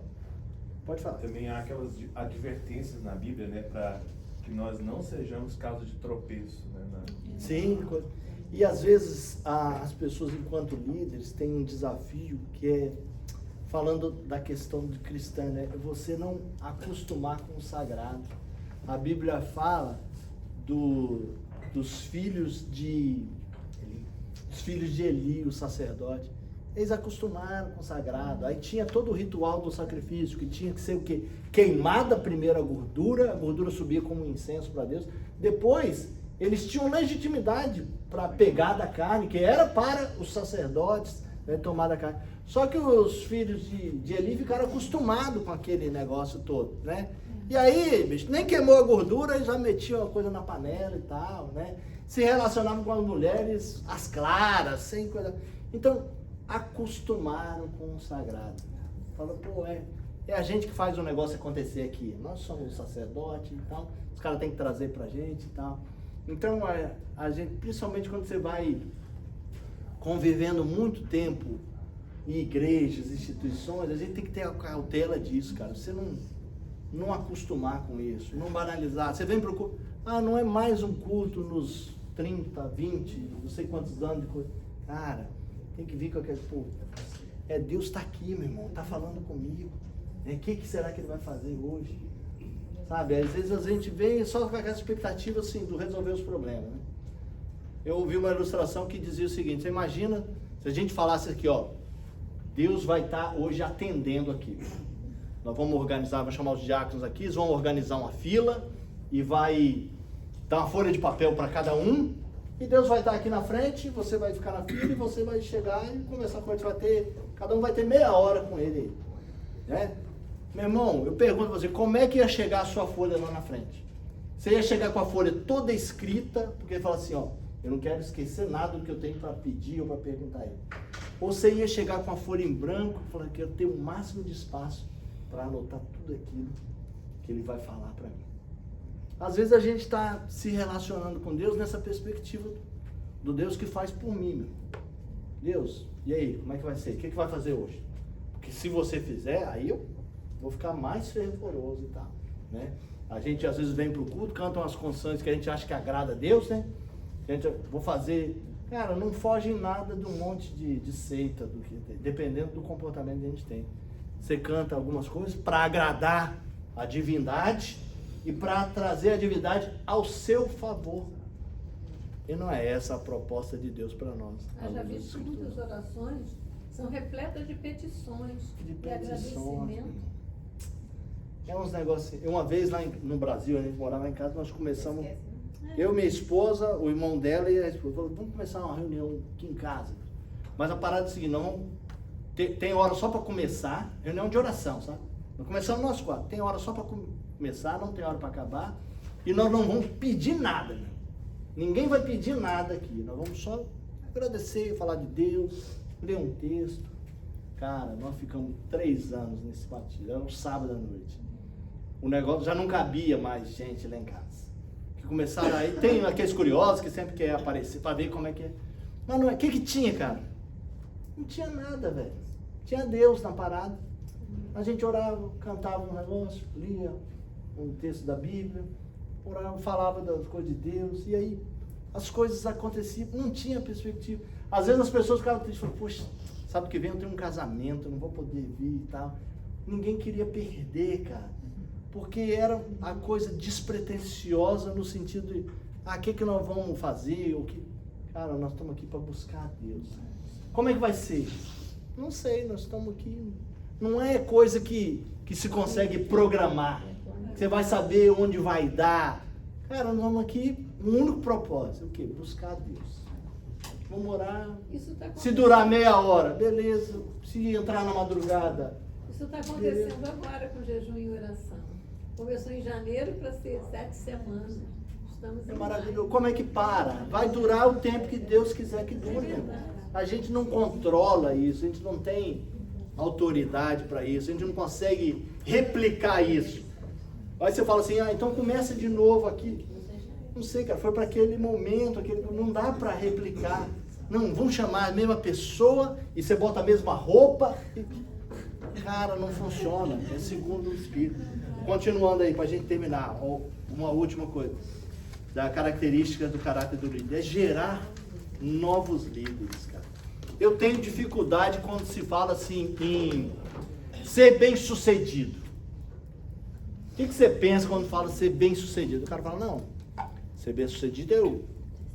pode falar. Também há aquelas advertências na Bíblia, né, para que nós não sejamos causa de tropeço, né? Sim, e às vezes as pessoas, enquanto líderes, têm um desafio que é, falando da questão de cristã, né? Você não acostumar com o sagrado. A Bíblia fala dos filhos de Eli, o sacerdote. Eles acostumaram com o sagrado. Aí tinha todo o ritual do sacrifício, que tinha que ser o quê? Queimada primeiro a gordura subia como um incenso para Deus. Depois, eles tinham legitimidade para pegar da carne, que era para os sacerdotes, né, tomar da carne. Só que os filhos de Eli ficaram acostumados com aquele negócio todo, né? E aí, bicho, nem queimou a gordura, eles já metiam a coisa na panela e tal, né? Se relacionavam com as mulheres, as claras, sem coisa. Então, acostumaram com o sagrado. Fala, é a gente que faz o negócio acontecer aqui. Nós somos sacerdotes e tal, os caras têm que trazer pra gente e tal. Então, a gente, principalmente quando você vai convivendo muito tempo em igrejas, instituições, a gente tem que ter a cautela disso, cara. Você não acostumar com isso, não banalizar. Você vem pro culto, não é mais um culto nos 30, 20, não sei quantos anos de coisa. Cara, tem que vir com aquele, Deus está aqui, meu irmão, está falando comigo. O que será que ele vai fazer hoje? Sabe, às vezes a gente vem só com aquela expectativa, assim, do resolver os problemas, né? Eu ouvi uma ilustração que dizia o seguinte: você imagina, se a gente falasse aqui, Deus vai estar hoje atendendo aqui. Nós vamos chamar os diáconos aqui, eles vão organizar uma fila e vai dar uma folha de papel para cada um, e Deus vai estar aqui na frente, você vai ficar na fila e você vai chegar e conversar com ele, cada um vai ter meia hora com ele aí, né? Meu irmão, eu pergunto a você, como é que ia chegar a sua folha lá na frente? Você ia chegar com a folha toda escrita, porque ele fala assim, eu não quero esquecer nada do que eu tenho para pedir ou para perguntar a ele. Ou você ia chegar com a folha em branco, falando que eu tenho o máximo de espaço para anotar tudo aquilo que ele vai falar para mim. Às vezes a gente está se relacionando com Deus nessa perspectiva do Deus que faz por mim, meu. Deus, e aí, como é que vai ser? O que vai fazer hoje? Porque se você fizer, aí eu vou ficar mais fervoroso e tal, né? A gente às vezes vem para o culto, canta umas canções que a gente acha que agrada a Deus, né? Vou fazer... Cara, não foge em nada de um monte de seita, dependendo do comportamento que a gente tem. Você canta algumas coisas para agradar a divindade e para trazer a divindade ao seu favor. E não é essa a proposta de Deus para nós. Eu já vi que muitas orações são repletas de petições, de agradecimento. É uns negócios. Uma vez lá no Brasil, a gente morava lá em casa, nós começamos. Eu, minha esposa, o irmão dela e a esposa falou, vamos começar uma reunião aqui em casa. Mas a parada é a seguinte, não tem hora só para começar, reunião de oração, sabe? Nós começamos nós quatro, tem hora só para começar, não tem hora para acabar, e nós não vamos pedir nada, né? Ninguém vai pedir nada aqui, nós vamos só agradecer, falar de Deus, ler um texto. Cara, nós ficamos 3 anos nesse partido, era um sábado à noite. O negócio já não cabia mais gente lá em casa. Começaram aí, tem aqueles curiosos que sempre quer aparecer para ver como é que é. Mas não é, o que tinha, cara? Não tinha nada, velho. Tinha Deus na parada. A gente orava, cantava um negócio, lia um texto da Bíblia, orava, falava das coisas de Deus, e aí as coisas aconteciam, não tinha perspectiva. Às vezes as pessoas ficavam tristes, falavam, poxa, sabe o que vem? Eu tenho um casamento, não vou poder vir e tal. Ninguém queria perder, cara. Porque era a coisa despretensiosa no sentido de, o que nós vamos fazer? Cara, nós estamos aqui para buscar Deus. Como é que vai ser? Não sei, nós estamos aqui. Não é coisa que se consegue programar. Você vai saber onde vai dar. Cara, nós estamos aqui, um único propósito, o quê? Buscar Deus. Vamos orar. Se durar meia hora, beleza. Se entrar na madrugada. Isso está acontecendo agora com jejum e oração. Começou em janeiro para ser 7 semanas. Estamos É em maravilhoso. Como é que para? Vai durar o tempo que Deus quiser que dure, meu irmão. A gente não controla isso, a gente não tem autoridade para isso, a gente não consegue replicar isso. Aí você fala assim, então começa de novo aqui. Não sei, cara, foi para aquele momento, não dá para replicar. Não, vão chamar a mesma pessoa e você bota a mesma roupa. Cara, não funciona, é segundo o Espírito. Continuando aí, para a gente terminar, uma última coisa. Da característica do caráter do líder, é gerar novos líderes, cara. Eu tenho dificuldade quando se fala assim em ser bem sucedido. O que você pensa quando fala ser bem sucedido? O cara fala, não, ser bem sucedido é eu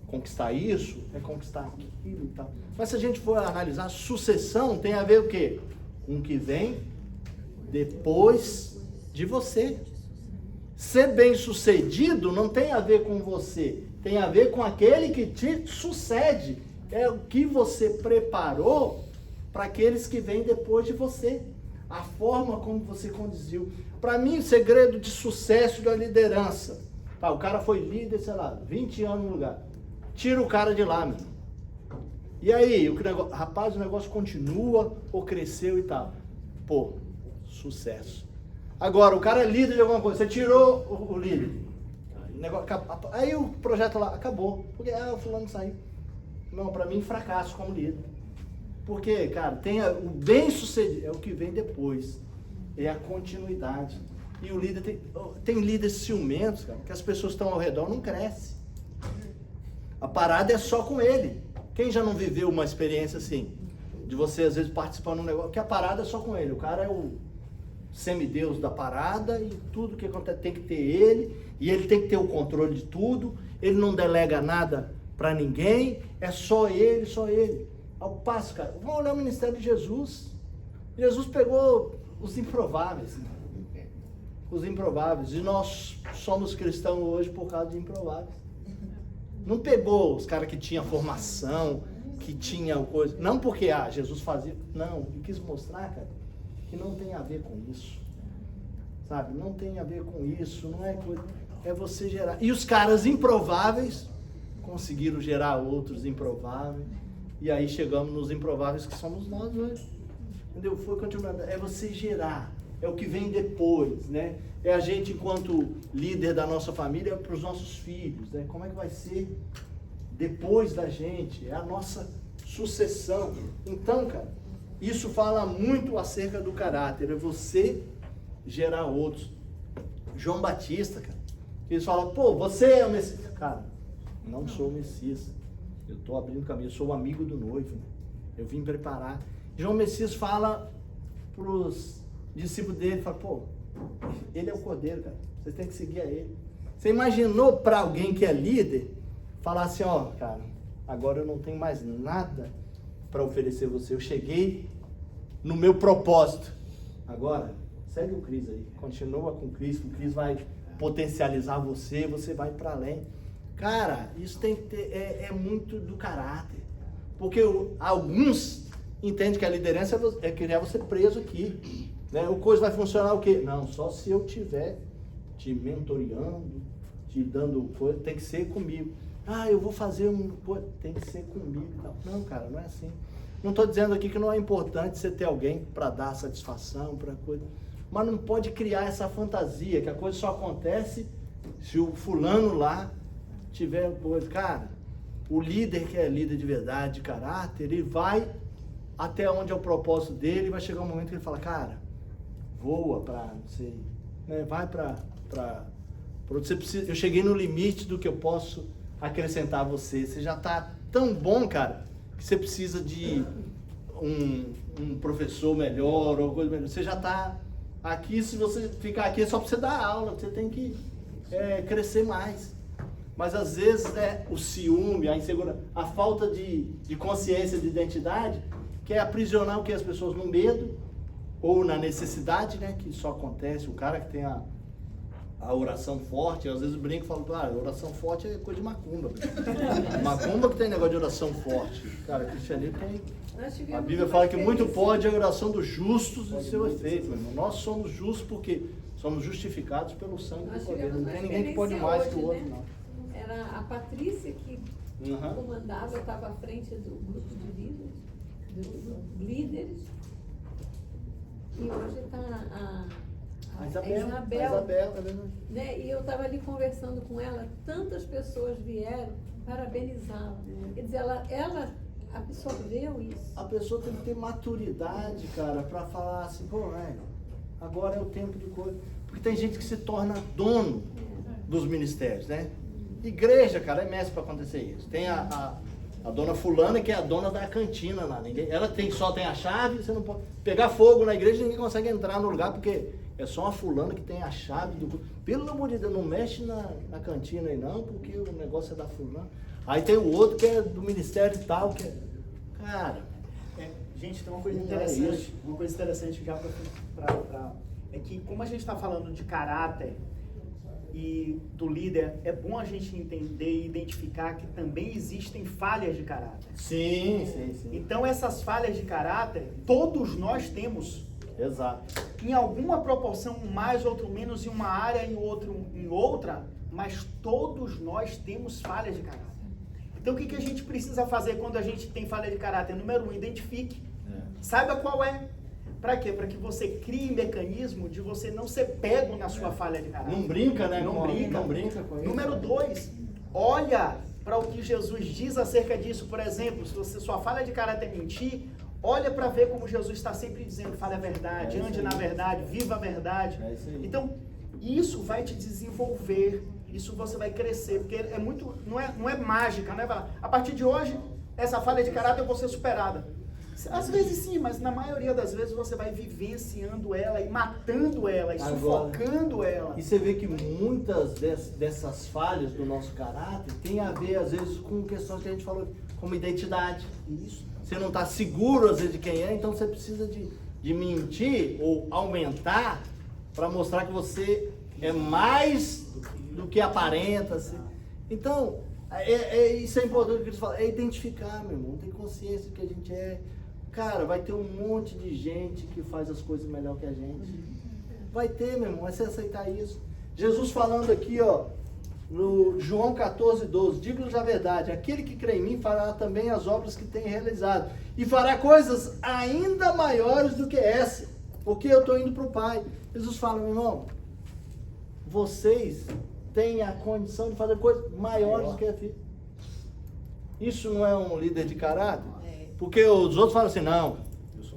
conquistar isso, é conquistar aquilo e tal. Mas se a gente for analisar, sucessão tem a ver o quê? Com o que vem depois de você. Ser bem sucedido não tem a ver com você, tem a ver com aquele que te sucede. É o que você preparou para aqueles que vêm depois de você. A forma como você conduziu. Para mim, o segredo de sucesso da liderança. Tá, o cara foi líder, sei lá, 20 anos no lugar. Tira o cara de lá, meu. E aí, rapaz, o negócio continua ou cresceu e tal. Pô, sucesso. Agora, o cara é líder de alguma coisa, você tirou o líder. Aí o projeto lá acabou. Porque o fulano saiu. Não, para mim, fracasso como líder. Porque, cara, o bem-sucedido é o que vem depois. É a continuidade. E o líder tem líderes ciumentos, cara, que as pessoas que estão ao redor não crescem. A parada é só com ele. Quem já não viveu uma experiência assim? De você, às vezes, participar de um negócio, que a parada é só com ele. O cara é o semideus da parada e tudo que acontece tem que ter ele. E ele tem que ter o controle de tudo. Ele não delega nada para ninguém. É só ele, só ele. Ao passo, cara, vamos olhar o ministério de Jesus. Jesus pegou os improváveis. Os improváveis. E nós somos cristãos hoje por causa de improváveis. Não pegou os caras que tinham formação, que tinham coisa. Não porque Jesus fazia. Não, ele quis mostrar, cara, que não tem a ver com isso. Sabe? Não tem a ver com isso. Não é coisa. É você gerar. E os caras improváveis conseguiram gerar outros improváveis. E aí chegamos nos improváveis que somos nós hoje. Entendeu? Foi continuando. É você gerar. É o que vem depois, né? É a gente, enquanto líder da nossa família, para os nossos filhos, né? Como é que vai ser depois da gente? É a nossa sucessão. Então, cara, isso fala muito acerca do caráter. É você gerar outros. João Batista, cara, eles falam, pô, você é o Messias. Cara, não sou o Messias. Eu estou abrindo caminho, eu sou o amigo do noivo. Né? Eu vim preparar. João Messias fala para os discípulos dele, fala, pô, ele é o cordeiro, cara. Vocês têm que seguir a ele. Você imaginou para alguém que é líder, falar assim, ó, cara, agora eu não tenho mais nada para oferecer você. Eu cheguei no meu propósito. Agora, segue o Cristo aí. Continua com o Cristo vai potencializar você, você vai para além. Cara, isso tem que ter, é muito do caráter. Porque alguns entendem que a liderança é criar você preso aqui. Né? O coisa vai funcionar o quê? Não, só se eu estiver te mentoreando, te dando coisa, tem que ser comigo. Eu vou fazer tem que ser comigo. Não, cara, não é assim. Não estou dizendo aqui que não é importante você ter alguém para dar satisfação, para coisa. Mas não pode criar essa fantasia, que a coisa só acontece se o fulano lá tiver coisa. Cara, o líder que é líder de verdade, de caráter, ele vai até onde é o propósito dele, vai chegar um momento que ele fala, cara, voa para, não sei, né? Vai para você precisa, eu cheguei no limite do que eu posso acrescentar a você. Você já está tão bom, cara, que você precisa de um professor melhor ou coisa melhor. Você já está aqui, se você ficar aqui é só para você dar aula, você tem que crescer mais. Mas às vezes o ciúme, a insegurança, a falta de consciência de identidade quer aprisionar o que as pessoas no medo ou na necessidade, né? Que só acontece, o cara que tem a oração forte, às vezes eu brinco e falo, oração forte é coisa de macumba. Macumba que tem negócio de oração forte. Cara, cristianismo tem. A Bíblia fala que muito pode a oração dos justos e seu efeito, meu irmão. Nós somos justos porque somos justificados pelo sangue do Cordeiro. Não tem ninguém que pode mais que o outro, não. era a Patrícia que Uhum. comandava, eu estava à frente do grupo de líderes, dos líderes. E hoje está A Isabel, tá vendo? né? E eu estava ali conversando com ela, tantas pessoas vieram parabenizá-la. Quer dizer, ela absorveu isso. A pessoa tem que ter maturidade, cara, pra falar assim, pô, agora é o tempo de coisa. Porque tem gente que se torna dono dos ministérios, né? Igreja, cara, é mestre pra acontecer isso. Tem a dona fulana que é a dona da cantina lá. Ela só tem a chave, você não pode pegar fogo na igreja, ninguém consegue entrar no lugar, porque é só uma fulana que tem a chave do... Pelo amor de Deus, não mexe na cantina aí não, porque o negócio é da fulana. Aí tem o outro que é do ministério e tal, que é... Cara... Gente, tem uma coisa Não é interessante, isso. uma coisa interessante já é que como a gente está falando de caráter e do líder, é bom a gente entender e identificar que também existem falhas de caráter. Sim. Então essas falhas de caráter, todos nós temos. Exato. Em alguma proporção, um mais, outro menos, em uma área e outro em outra, mas todos nós temos falhas de caráter. Então o que a gente precisa fazer quando a gente tem falha de caráter? Número 1, identifique. Saiba qual é. Para quê? Para que você crie mecanismo de você não ser pego na sua falha de caráter. Não brinca, né? Não brinca. Não brinca com isso. Número 2, olha para o que Jesus diz acerca disso. Por exemplo, se sua falha de caráter é mentir, olha para ver como Jesus está sempre dizendo, fale a verdade, ande na verdade, viva a verdade. É isso aí. Então, isso vai te desenvolver, isso você vai crescer, porque é muito, não é mágica, né? A partir de hoje, essa falha de caráter eu vou ser superada. Às vezes sim, mas na maioria das vezes você vai vivenciando ela e matando ela e sufocando ela. E você vê que muitas dessas falhas do nosso caráter tem a ver, às vezes, com questões que a gente falou, como identidade. Isso. Você não está seguro, às vezes, de quem é, então você precisa de mentir ou aumentar para mostrar que você é mais do que aparenta. Assim. Então, isso é importante que eles falam, é identificar, meu irmão, ter consciência do que a gente é. Cara, vai ter um monte de gente que faz as coisas melhor que a gente. Vai ter, meu irmão, é você aceitar isso. Jesus falando aqui, ó, no João 14:12, digo-lhes a verdade, aquele que crê em mim fará também as obras que tem realizado, e fará coisas ainda maiores do que essa, porque eu estou indo para o Pai. Jesus fala, meu irmão, vocês têm a condição de fazer coisas maiores do que a filha. Isso não é um líder de caráter? Porque os outros falam assim, não,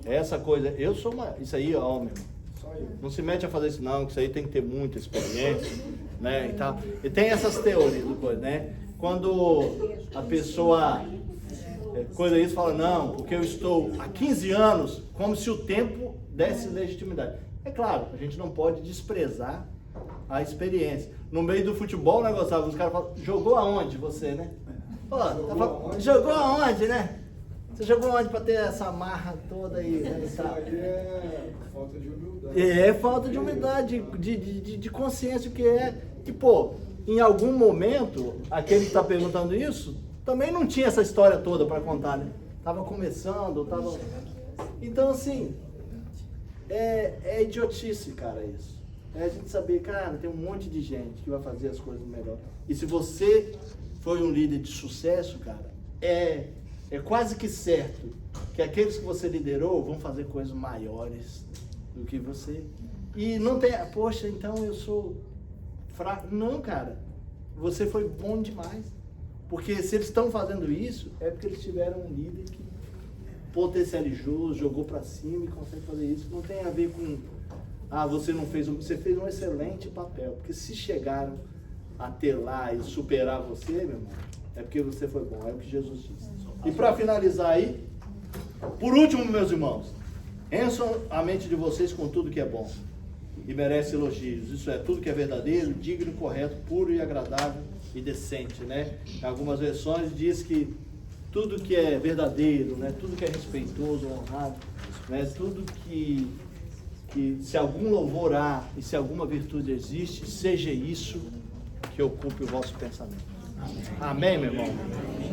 essa coisa, eu sou uma, isso aí, ó, meu irmão, não se mete a fazer isso não, que isso aí tem que ter muita experiência, né, e tal. E tem essas teorias do coisa, né, quando a pessoa coisa isso, fala, não, porque eu estou há 15 anos, como se o tempo desse legitimidade. É claro, a gente não pode desprezar a experiência. No meio do futebol, né, Gustavo, os caras falam, jogou aonde você, né? Pô, jogou aonde, né? Você jogou onde para ter essa marra toda aí? Né, Isso aí é falta de humildade. É falta de humildade, de consciência que é. Que, pô, em algum momento, aquele que está perguntando isso, também não tinha essa história toda para contar, né? Tava começando, tava... Então, assim, é idiotice, cara, isso. É a gente saber, cara, tem um monte de gente que vai fazer as coisas melhor. E se você foi um líder de sucesso, cara, é quase que certo que aqueles que você liderou vão fazer coisas maiores do que você. E não tem, poxa, então eu sou fraco. Não, cara, você foi bom demais. Porque se eles estão fazendo isso, é porque eles tiveram um líder que potencializou, jogou para cima e consegue fazer isso. Não tem a ver com, você não fez, você fez um excelente papel. Porque se chegaram a ter lá e superar você, meu irmão, é porque você foi bom, é o que Jesus disse. E para finalizar aí, por último, meus irmãos, encham a mente de vocês com tudo que é bom e merece elogios. Isso é, tudo que é verdadeiro, digno, correto, puro e agradável e decente, né? Em algumas versões diz que tudo que é verdadeiro, né? Tudo que é respeitoso, honrado, né? Tudo que se algum louvor há e se alguma virtude existe, seja isso que ocupe o vosso pensamento. Amém, meu irmão?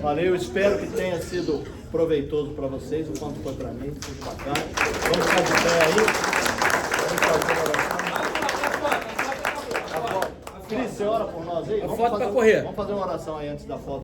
Valeu, espero que tenha sido proveitoso para vocês, o quanto foi para mim, foi bacana. Vamos ficar de pé aí. Vamos fazer uma oração. Cris, você ora por nós aí? A foto pra correr. Vamos fazer uma oração aí antes da foto.